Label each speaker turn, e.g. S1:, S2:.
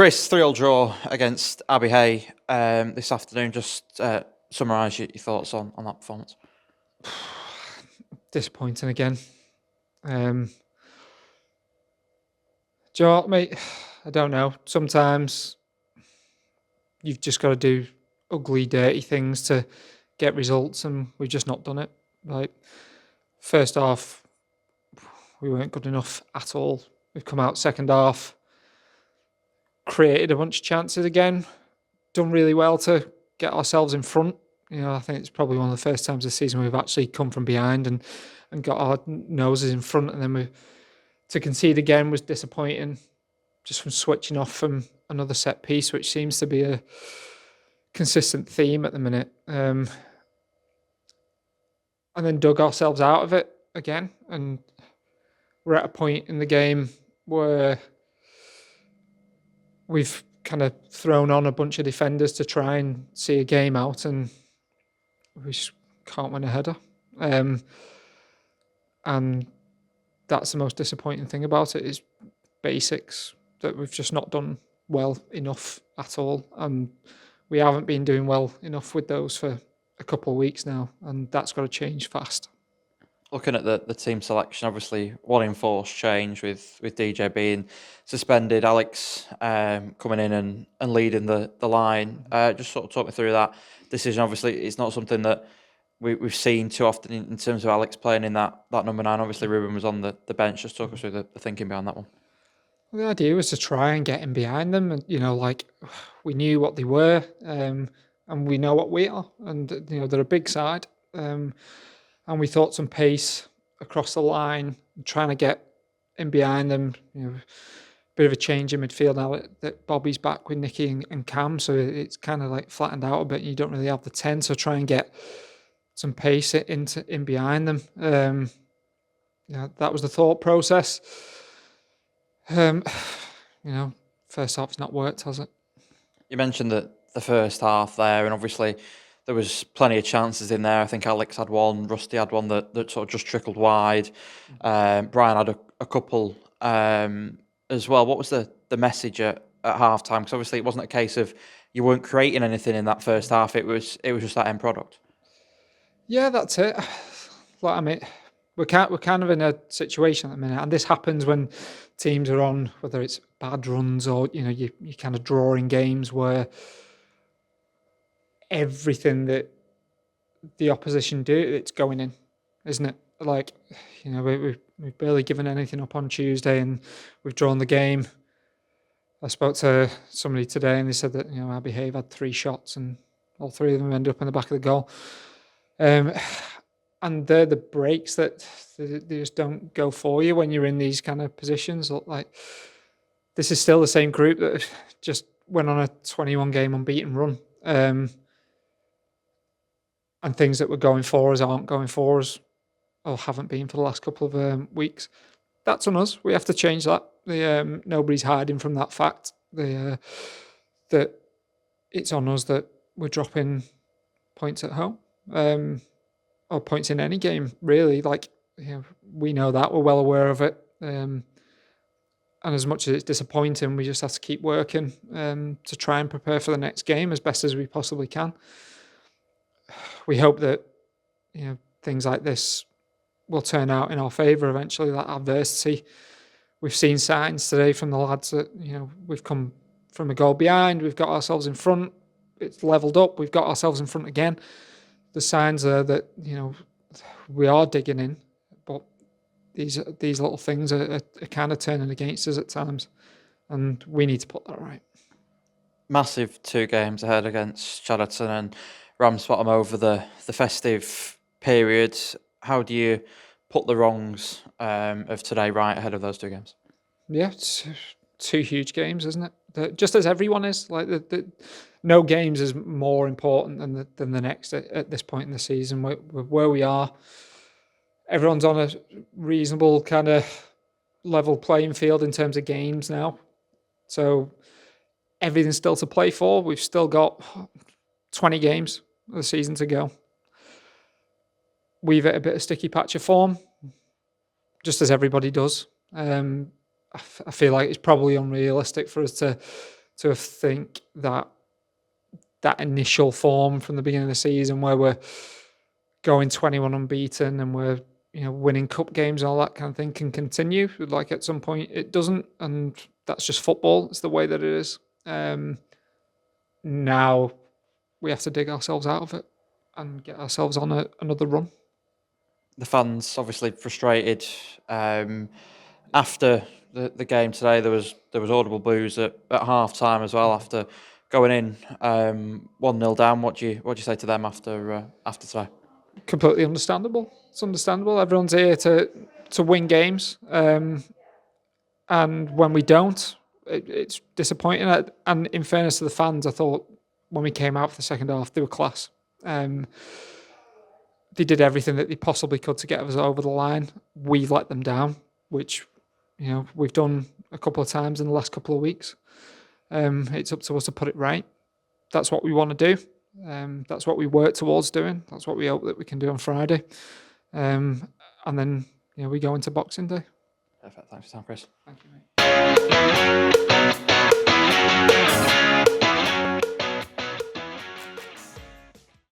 S1: Chris, 3-3 draw against Abbey this afternoon. Just summarise your thoughts on that performance.
S2: Disappointing again. Do you know what, mate? I don't know. Sometimes you've just got to do ugly, dirty things to get results, and we've just not done it. Like, first half, we weren't good enough at all. We've come out second half, created a bunch of chances again, done really well to get ourselves in front. I think it's probably one of the first times this season we've actually come from behind and got our noses in front, and then to concede again was disappointing, just from switching off from another set piece, which seems to be a consistent theme at the minute. And then dug ourselves out of it again, and we're at a point in the game where we've kind of thrown on a bunch of defenders to try and see a game out, and we just can't win a header. And that's the most disappointing thing about it, is basics, that we've just not done well enough at all. And we haven't been doing well enough with those for a couple of weeks now, and that's got to change fast.
S1: Looking at the team selection, obviously one enforced change with DJ being suspended, Alex coming in and leading the line. Just sort of talk me through that decision. Obviously, it's not something that we've seen too often in terms of Alex playing in that number 9. Obviously, Ruben was on the bench. Just talk us through the thinking behind that one.
S2: The idea was to try and get in behind them, and we knew what they were, and we know what we are, and they're a big side, and we thought some pace across the line, trying to get in behind them. Bit of a change in midfield now that Bobby's back with Nicky and Cam, so it's kind of like flattened out a bit. You don't really have the 10, so try and get some pace in behind them. That was the thought process. First half's not worked, has it?
S1: You mentioned that the first half there, and obviously there was plenty of chances in there. I think Alex had one, Rusty had one that sort of just trickled wide. Brian had a couple as well. What was the message at half time? Because obviously it wasn't a case of you weren't creating anything in that first half. It was just that end product.
S2: Yeah, that's it. We're kind of in a situation at the minute, and this happens when teams are on, whether it's bad runs or you kind of drawing games where everything that the opposition do, it's going in, isn't it? Like, we've barely given anything up on Tuesday, and we've drawn the game. I spoke to somebody today, and they said that Abbey had 3 shots, and all 3 of them ended up in the back of the goal. And they're the breaks that they just don't go for you when you're in these kind of positions. Like, this is still the same group that just went on a 21-game unbeaten run. And things that were going for us aren't going for us, or haven't been for the last couple of weeks. That's on us. We have to change that. Nobody's hiding from that fact. That it's on us that we're dropping points at home. Or points in any game, really. We know that, we're well aware of it, and as much as it's disappointing, we just have to keep working to try and prepare for the next game as best as we possibly can. We hope that things like this will turn out in our favour eventually. That adversity, we've seen signs today from the lads that we've come from a goal behind, we've got ourselves in front, it's levelled up, we've got ourselves in front again. The signs are that we are digging in, but these little things are kind of turning against us at times, and we need to put that right.
S1: Massive 2 games ahead against Chadderton and Ramsbottom over the festive period. How do you put the wrongs of today right ahead of those 2 games?
S2: Yeah, it's 2 huge games, isn't it? Just as everyone is. No games is more important than the next at this point in the season. Where we are, everyone's on a reasonable kind of level playing field in terms of games now. So everything's still to play for. We've still got 20 games of the season to go. We've hit a bit of sticky patch of form, just as everybody does. I feel like it's probably unrealistic for us to to think that initial form from the beginning of the season, where we're going 21 unbeaten and we're winning cup games and all that kind of thing, can continue. Like at some point it doesn't, and that's just football. It's the way that it is. Now we have to dig ourselves out of it and get ourselves on another run.
S1: The fans obviously frustrated after the game today. There was audible boos at half time as well after going in 1-0 down. What do you say to them after today?
S2: Completely understandable. It's understandable. Everyone's here to win games, and when we don't, it's disappointing. And in fairness to the fans, I thought when we came out for the second half, they were class. They did everything that they possibly could to get us over the line. We let them down, which we've done a couple of times in the last couple of weeks. It's up to us to put it right. That's what we want to do. That's what we work towards doing. That's what we hope that we can do on Friday. And then we go into Boxing Day.
S1: Perfect. Thanks for your time, Chris.
S2: Thank you, mate.